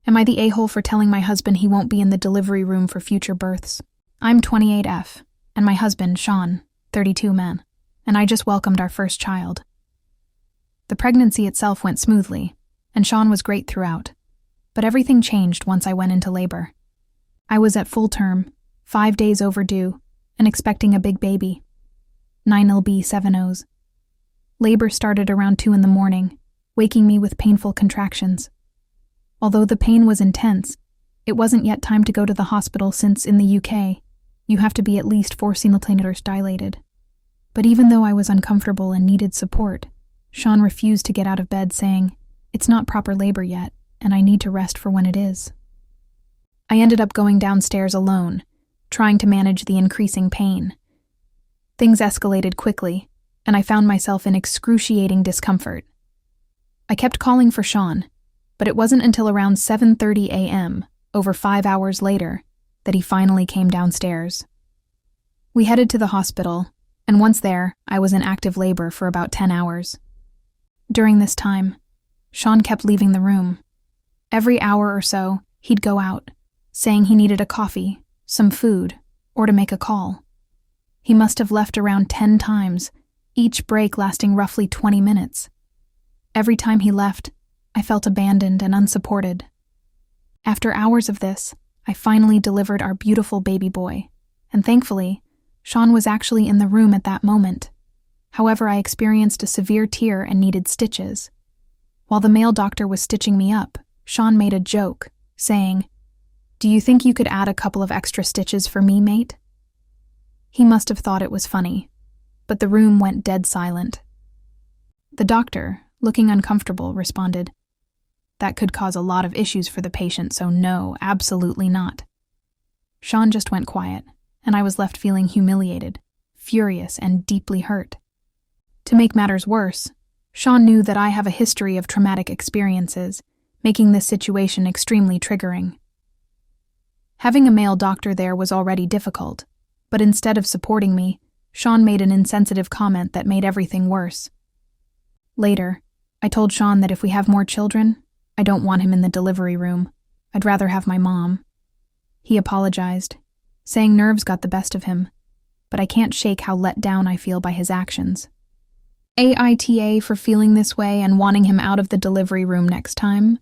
Am I the a-hole for telling my husband he won't be in the delivery room for future births? I'm 28F, and my husband, Sean, 32 man, and I just welcomed our first child. The pregnancy itself went smoothly, and Sean was great throughout. But everything changed once I went into labor. I was at full term, 5 days overdue, and expecting a big baby. 9LB 7Os. Labor started around 2 in the morning, waking me with painful contractions. Although the pain was intense, it wasn't yet time to go to the hospital since in the UK, you have to be at least 4 centimeters dilated. But even though I was uncomfortable and needed support, Sean refused to get out of bed saying, "It's not proper labor yet, and I need to rest for when it is." I ended up going downstairs alone, trying to manage the increasing pain. Things escalated quickly, and I found myself in excruciating discomfort. I kept calling for Sean, but it wasn't until around 7:30 a.m., over 5 hours later, that he finally came downstairs. We headed to the hospital, and once there, I was in active labor for about 10 hours. During this time, Sean kept leaving the room. Every hour or so, he'd go out, saying he needed a coffee, some food, or to make a call. He must have left around 10 times, each break lasting roughly 20 minutes. Every time he left, I felt abandoned and unsupported. After hours of this, I finally delivered our beautiful baby boy, and thankfully, Sean was actually in the room at that moment. However, I experienced a severe tear and needed stitches. While the male doctor was stitching me up, Sean made a joke, saying, "Do you think you could add a couple of extra stitches for me, mate?" He must have thought it was funny, but the room went dead silent. The doctor, looking uncomfortable, responded, "That could cause a lot of issues for the patient, so no, absolutely not." Sean just went quiet, and I was left feeling humiliated, furious, and deeply hurt. To make matters worse, Sean knew that I have a history of traumatic experiences, making this situation extremely triggering. Having a male doctor there was already difficult, but instead of supporting me, Sean made an insensitive comment that made everything worse. Later, I told Sean that if we have more children, I don't want him in the delivery room. I'd rather have my mom. He apologized, saying nerves got the best of him, but I can't shake how let down I feel by his actions. AITA for feeling this way and wanting him out of the delivery room next time.